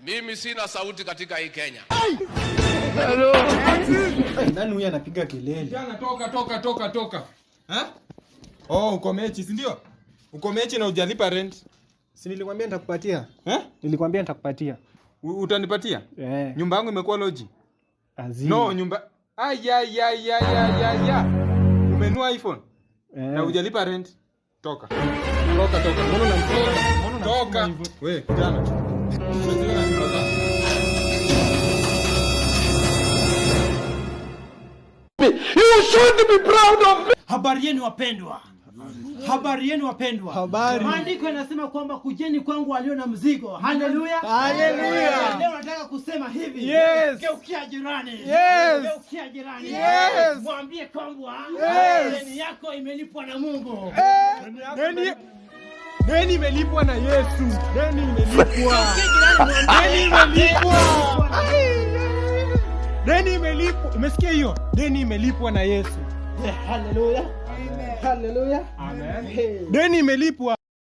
Mimi sina sauti katika hii Kenya. Hello. Nani huyu anapiga kelele? Jana toka. Ha? Oh, uko mechi, si ndio? Uko mechi na hujalipa rent. Si nilikwambia nitakupatia? Nilikwambia nitakupatia. Utanipatia? Nyumba yangu imekuwa lodge. Azini. No, nyumba. Umenunua iPhone. Na hujalipa rent. Toka. Mbona unamtoka? Toka. Wewe, jana. You should be proud of me. Habari yenu wapendwa. Maandiko yanasema kwamba kujeni kwangu walio na mzigo. Haleluya. Leo nataka kusema hivi. Geukia jirani. Mwambie kwamba deni yako imelipwa na Mungu. Deni imelipwa na Yesu. Deni imelipwa. Umesikia hiyo? Deni imelipwa na Yesu. Haleluya. Haleluya. Amen. Deni imelipwa.